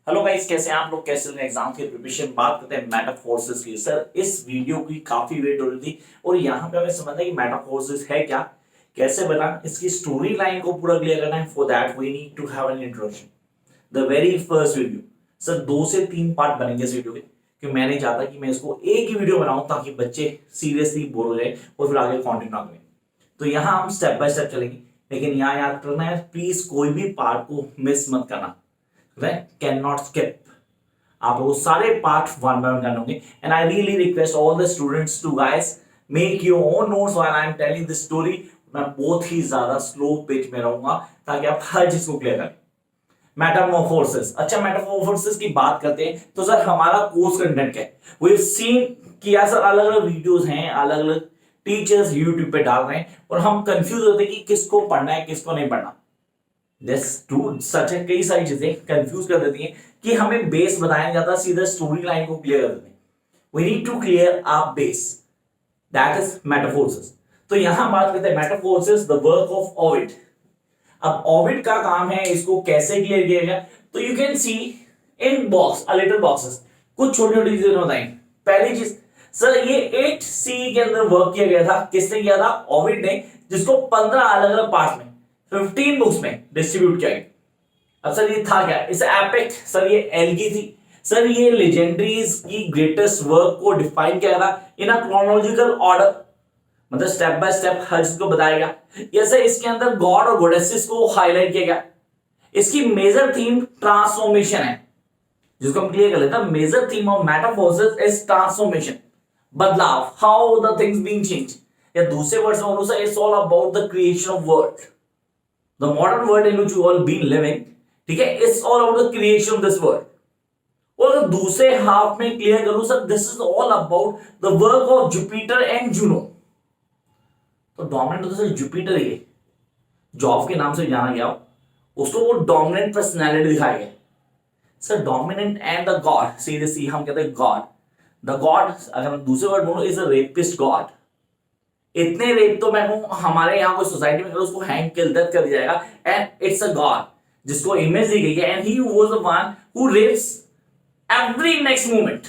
Hello guys, कैसे हैं आप लोग? कैसे एग्जाम की प्रिपरेशन बात करते हैं मेटाफोर्सिस की। सर इस वीडियो की काफी वेट हो रही थी और यहाँ पे हमें समझना है कि मेटाफोर्सिस है क्या, कैसे बना, इसकी स्टोरी लाइन को पूरा क्लियर करना है। For that we need to have an introduction, the very first video. Sir 2 से 3 पार्ट बनेंगे इस वीडियो के, कि मैं नहीं चाहता कि मैं इसको एक ही वीडियो बनाऊं ताकि बच्चे सीरियसली बोर हो जाए और फिर आगे कॉन्टेंट ना करें। तो यहाँ हम स्टेप बाय स्टेप चलेंगे, लेकिन यहाँ याद करना है प्लीज कोई भी पार्ट को मिस मत करना, कैन नॉट स्किप। आप लोग सारे पार्ट वन बाय वन करने होंगे and I really request all the students to guys make your own notes while I am telling this story. मैं बहुत ही ज्यादा स्लो पेज में रहूंगा ताकि आप हर चीज को क्लियर करें। मेटामॉर्फोसिस, अच्छा मेटामॉर्फोसिस की बात करते हैं तो सर हमारा कोर्स कंटेंट क्या है? वी हैव सीन किया सर, अलग अलग वीडियोस हैं, अलग अलग टीचर्स यूट्यूब पे डाल रहे हैं और हम कंफ्यूज होते हैं कि किसको पढ़ना है किसको नहीं पढ़ना। सच है, कई सारी चीजें कंफ्यूज कर देती हैं कि हमें बेस बताया जाता, सीधा स्टोरी लाइन को क्लियर कर देते हैं। We need to clear our base, that is metamorphosis. तो यहां बात करते हैं metamorphosis, the work of Ovid. अब ओविड का काम है इसको कैसे क्लियर किया गया, तो you can see in box a little boxes, कुछ छोटी छोटी चीजें बताएंगे। पहली चीज सर, ये 8C के अंदर वर्क किया गया था। किसने किया था? ओविड ने, जिसको 15 अलग अलग पार्ट में 15 बुक्स में डिस्ट्रीब्यूट किया गया। अब सर ये था क्या? इस एपिक, सर ये एल्गी थी। सर ये लेजेंडरीज की ग्रेटेस्ट वर्क को डिफाइन किया था इन अ क्रोनोलॉजिकल ऑर्डर, मतलब स्टेप बाय स्टेप हर चीज को बताया गया। जैसे इसके अंदर गॉड और गॉडेसेस को हाईलाइट किया गया। इसकी मेजर थीम ट्रांसफॉर्मेशन है, जिसको हम क्लियर कर लेते हैं। Major theme of metamorphosis is transformation, बदलाव, how the things being change. या दूसरे वर्ड्स में बोलूं sir, it's all about the creation of world, the modern world in which we all been living, ठीक है, it's all about the creation of this world। और अगर दूसरे half में क्लियर करूं sir, this is all about the work of Jupiter and Juno. तो dominant तो sir Jupiter ही है, जॉब के नाम से जाना गया, उसको वो डोमिनेंट पर्सनैलिटी दिखाया गया। Sir dominant and the God, seriously हम कहते हैं गॉड, द गॉड, अगर मैं दूसरे वर्ड बोलूं, इज अ रेपिस्ट गॉड। इतने रेप तो मैं कहूं हमारे यहाँ कोई सोसाइटी में करो उसको हैंग किल डेथ कर दिया जाएगा, एंड इट्स अ गॉड जिसको इमेज दी गई है, and he was the one who reaps every next moment.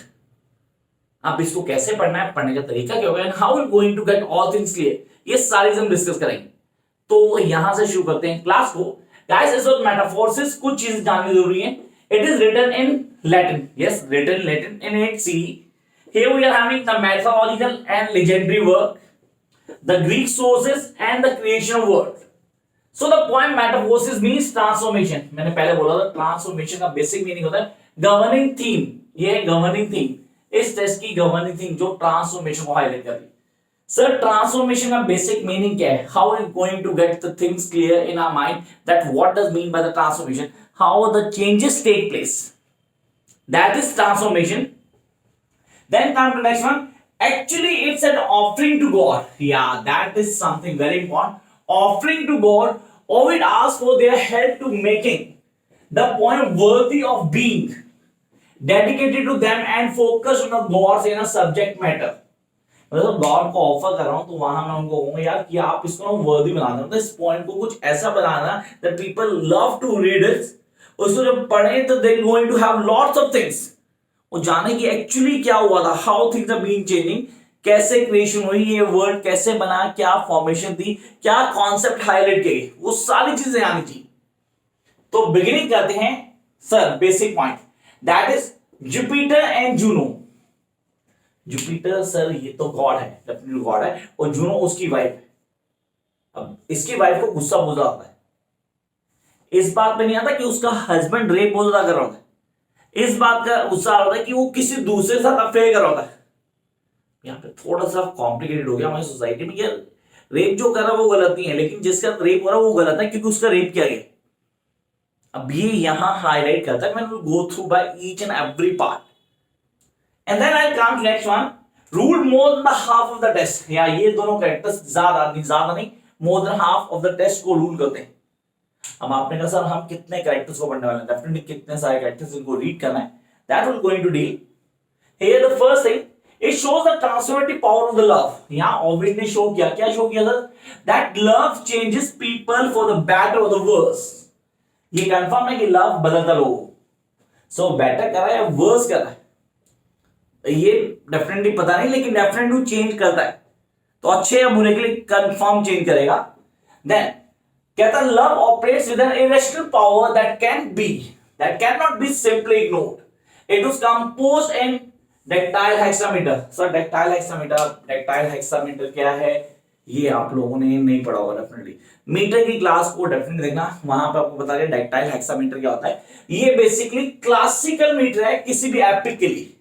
अब इसको कैसे पढ़ना है, पढ़ने का तरीका क्या होगा, and how we going to get all things clear, ये सारी हम डिस्कस करेंगे। तो यहां से शुरू करते हैं क्लास को। गाइस इस वक्त मेटाफोर्सिस कुछ चीज जाननी जरूरी है। It is written in Latin, yes written Latin in 8C। Here we are having the mythological and legendary work, the Greek sources and the creation of world. So the point metamorphosis means transformation। मैंने पहले बोला था transformation का basic meaning होता है governing theme. ये है governing theme, इस टेस्ट की गवर्निंग थीम जो ट्रांसफॉर्मेशन को हाईलाइट कर रही है। सर ट्रांसफॉर्मेशन का बेसिक मीनिंग क्या है? How are going to get the things clear in our mind that what does mean by the transformation, how the changes take place, that is transformation. Then come to next one. Actually, it's an offering to God. Yeah, that is something very important. Offering to God. Ovid asks for their help to making the poem worthy of being dedicated to them and focus on the gods in a subject matter. मतलब God को offer कर रहा हूं तो वहां मैं उनको कहूंगा यार कि आप इसको ना वर्दी बना दो, मतलब इस पॉइंट को कुछ ऐसा बनाना that people love to read it। उसको जब पढ़े तो they going to have lots of things, वो जाने की एक्चुअली क्या हुआ था, how things are being changing, कैसे क्रिएशन हुई, ये वर्ड कैसे बना, क्या फॉर्मेशन थी, क्या कॉन्सेप्ट हाईलाइट किए गए, वो सारी चीजें आनी चाहिए। तो बिगिनिंग करते हैं sir basic point, that is Jupiter and Juno. Jupiter sir ये तो गॉड है, डेफिनेटली गॉड है, और जूनो उसकी वाइफ है। अब इसकी वाइफ को गुस्सा बहुत आता है, इस बात पे नहीं आता कि उसका हस्बैंड रेप बहुत ज्यादा कर रहा होता है, इस बात का गुस्सा आ रहा है कि वो किसी दूसरे के साथ अफेयर कर रहा है। यहाँ पे थोड़ा सा कॉम्प्लिकेटेड हो गया हमारी सोसाइटी में, यार रेप जो कर रहा है वो गलत नहीं है, लेकिन जिसका रेप हो रहा है वो गलत है क्योंकि उसका रेप किया गया। अब ये यहां हाईलाइट करता है, मैं go through by each and every part and then I come to next one. Rule more than the half of the test. या ये दोनों कैरेक्टर्स ज्यादा नहीं, more than half of the test को रूल करते हैं। अब आपने कहा सर हम कितने कैरेक्टर्स को पढ़ने वाले हैं, डेफिनेटली कितने सारे कैरेक्टर्स इनको रीड करना है, that will going to deal. Here the first thing, it shows the transformative power of the love. यहां ओविड ने शो किया, क्या शो किया sir, that love changes people for the better और द वर्स। ये confirm है कि love बदलता लोगों, सो बेटर कर रहा है या वर्स कर रहा है ये डेफिनेटली पता नहीं, लेकिन डेफिनेटली चेंज करता है, तो अच्छे या बुरे के लिए कंफर्म चेंज करेगा। देन कहता है love operates with an irrational power that can not be simply ignored. It was composed in dactyl hexameter. Sir dactyl hexameter क्या है ये आप लोगों ने नहीं पढ़ा होगा डेफिनेटली, मीटर की क्लास को डेफिनेटली देखना, वहां पे आपको बता दिया डेक्टाइल हेक्सामीटर क्या होता है। ये बेसिकली क्लासिकल मीटर है किसी भी एपिक के लिए।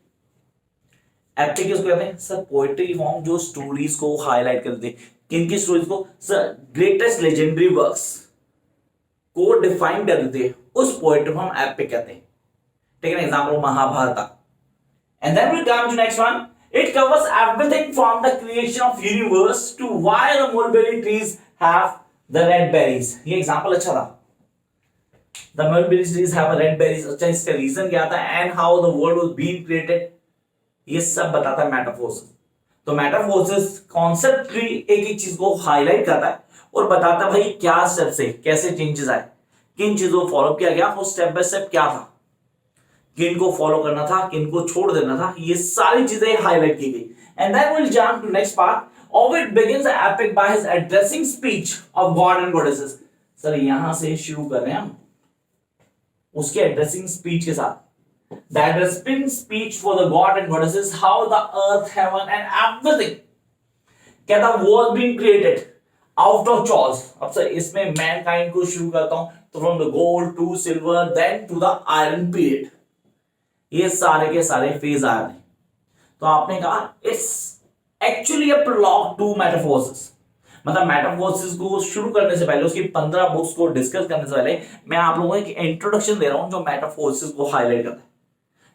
एपिक किसको कहते हैं सर? पोएट्री फॉर्म जो स्टोरीज को हाईलाइट करते हैं। किनकी स्टोरीज को सर? ग्रेटेस्ट लेजेंडरी वर्क्स को डिफाइन कर देते हैं, उस पोएट्री फॉर्म एपिक कहते हैं। Take an example Mahabharata. And then we come to next one. It covers everything from the creation of universe to why the mulberry trees have the red berries. ये example अच्छा था। The mulberry trees have red berries। अच्छा इसका reason क्या था? And how the world was being created। ये सब बताता है मेटाफोर्सिस। तो मेटाफोर्सिस कॉन्सेप्ट की एक एक चीज को हाईलाइट करता है और बताता है भाई क्या स्टेप से कैसे चेंजेस आए, किन चीजों को फॉलो किया गया, वो स्टेप बाय स्टेप क्या था, किन को फॉलो करना था, किन को छोड़ देना था, ये सारी चीजें हाईलाइट की गई। And then we will jump to next part. Ovid begins the epic by his addressing speech of god and goddesses. Sir यहां से शुरू कर रहे हैं हम उसके एड्रेसिंग स्पीच के साथ। The addressing speech for the god and goddesses, how the earth, heaven and everything कहता was being created out of choice. अब सर इसमें मैनकाइंड को शुरू करता हूं तो from the gold to silver then to the iron period, ये सारे के सारे फेज आ रहे हैं। तो आपने कहा it's actually a prologue to metamorphosis. मतलब मेटाफोर्सिस को शुरू करने से पहले, उसकी 15 बुक्स को डिस्कस करने से पहले मैं आप लोगों को एक इंट्रोडक्शन दे रहा हूं जो मेटाफोर्सिस को हाईलाइट करता है।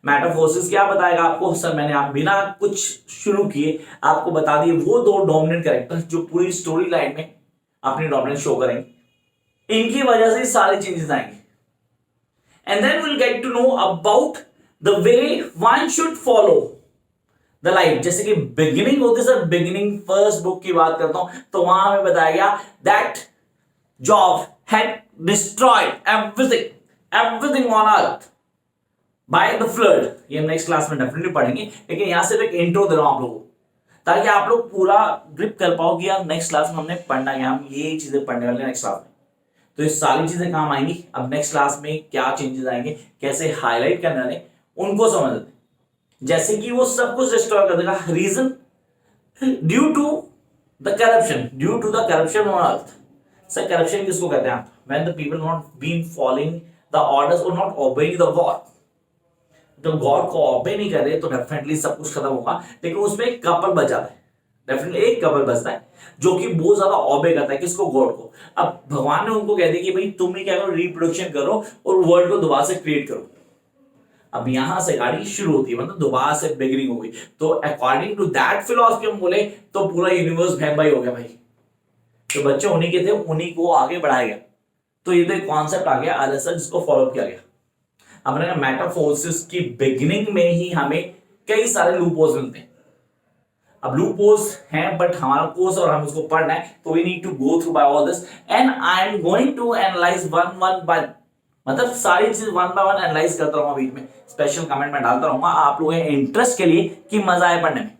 मेटाफोर्सिस क्या बताएगा आपको? सर मैंने आप बिना कुछ शुरू किए आपको बता दिए वो दो डोमिनेंट कैरेक्टर जो पूरी स्टोरी लाइन में अपनी डोमिनेंस शो करेंगे, इनकी वजह से सारे चेंजेस आएंगे। And then will get to know about the way one should follow the life। जैसे कि बिगिनिंग होती है सर, बिगिनिंग फर्स्ट बुक की बात करता हूं तो वहां हमें बताया गया that Job had destroyed everything on earth by the flood। ये हम नेक्स्ट क्लास में डेफिनेटली पढ़ेंगे, लेकिन यहां से एक इंट्रो दे रहा हूं आप लोगों को ताकि आप लोग पूरा ग्रिप कर पाओ कि यार नेक्स्ट क्लास में हमने पढ़ना है, हम ये चीजें पढ़ने वाले नेक्स्ट क्लास में। तो ये सारी चीजें काम आएंगी। अब नेक्स्ट क्लास में क्या चेंजेस आएंगे, कैसे हाईलाइट करने वाले उनको समझ लेते। जैसे कि वो सब कुछ डिस्ट्रॉय कर देगा, reason due to the corruption on earth. Sir corruption किसको कहते हैं आप? When the people not been following the orders और नॉट ओबेइंग द गॉड। जब गॉड को ओबे नहीं कर रहे तो डेफिनेटली सब कुछ खत्म होगा, लेकिन उसमें एक कपल बचा है, डेफिनेटली एक कपल बचता है जो कि बहुत ज्यादा ओबे करता है किसको? गॉड को। अब भगवान ने उनको कह दिया कि भाई तुम ही क्या करो, रिप्रोडक्शन करो और वर्ल्ड को दोबारा से क्रिएट करो। अब यहां से गाड़ी शुरू होती है, मतलब दोबारा से बिगिनिंग हो गई। तो अकॉर्डिंग टू दैट फिलॉसफी हम बोले तो पूरा यूनिवर्स बहन भाई हो गया भाई, तो बच्चे उन्हीं के थे, उन्हीं को आगे बढ़ाया गया। तो ये तो कॉन्सेप्ट आ गया आलसा जिसको फॉलो किया गया। अब मेटाफोर्सिस की बिगिनिंग में ही हमें कई सारे लूपहोल्स मिलते हैं। अब लूपहोल्स हैं बट हमारा कोर्स और हम उसको पढ़ना है तो we need to go through by all this and I am going to analyse one by, मतलब सारी चीज वन बाय वन एनालाइज करता रहूंगा, बीच में स्पेशल कमेंट में डालता रहूंगा आप लोगों के इंटरेस्ट के लिए कि मजा आए पढ़ने में।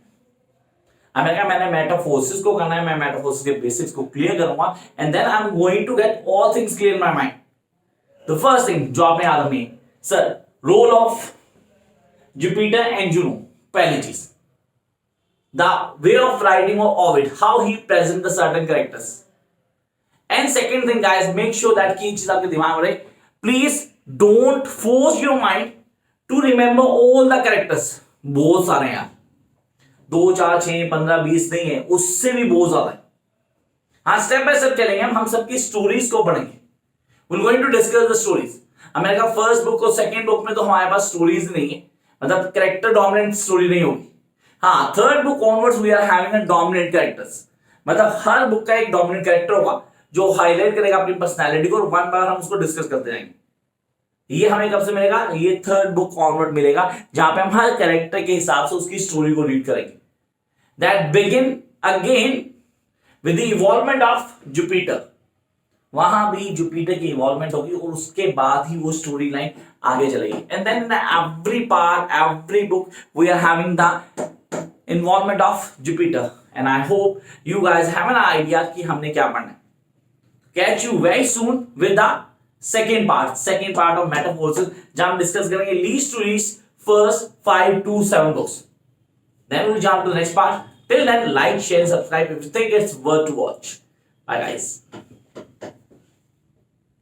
अब मैंने मेटाफोर्सिस को करना है, मैं मेटाफोर्सिस के बेसिक्स को क्लियर करूंगा and then I am going to get all things clear in my mind. The first thing जो आपने याद रखनी है sir, role of Jupiter and Juno. पहली चीज the way of writing of Ovid, how he present the certain characters. And second thing guys, make sure that की चीज आपके दिमाग में रहे, please don't force your mind to remember all the characters. बहुत सारे हैं यार, 2 4 6 15 20 नहीं है, उससे भी बहुत ज्यादा है। हाँ स्टेप बाय स्टेप चलेंगे हम सबकी स्टोरीज को पढ़ेंगे, we're going to discuss the stories। मैंने कहा फर्स्ट बुक और सेकंड बुक में तो हमारे पास स्टोरीज नहीं है, मतलब कैरेक्टर डोमिनेंट स्टोरी नहीं होगी। हाँ third book onwards we are having a dominant characters, मतलब हर बुक का एक डोमिनेंट कैरेक्टर होगा जो हाईलाइट करेगा अपनी पर्सनालिटी को और वन बाय हम उसको डिस्कस करते जाएंगे। ये हमें कब से मिलेगा? ये थर्ड बुक ऑनवर्ड मिलेगा जहां पे हम हर कैरेक्टर के हिसाब से उसकी स्टोरी को रीड करेंगे। That begin again with the involvement of Jupiter, वहां भी जुपिटर की इन्वॉल्वमेंट होगी और उसके बाद ही वो स्टोरी लाइन आगे चलेगी। And then in every part, every book we are having the involvement of Jupiter, and I hope you guys have an idea कि हमने क्या पढ़ना है। Catch you very soon with the second part of metamorphosis, जहां हम discuss करेंगे least to least first 5 to 7 books. Then we'll jump to the next part. Till then, like, share, subscribe if you think it's worth to watch. Bye, guys.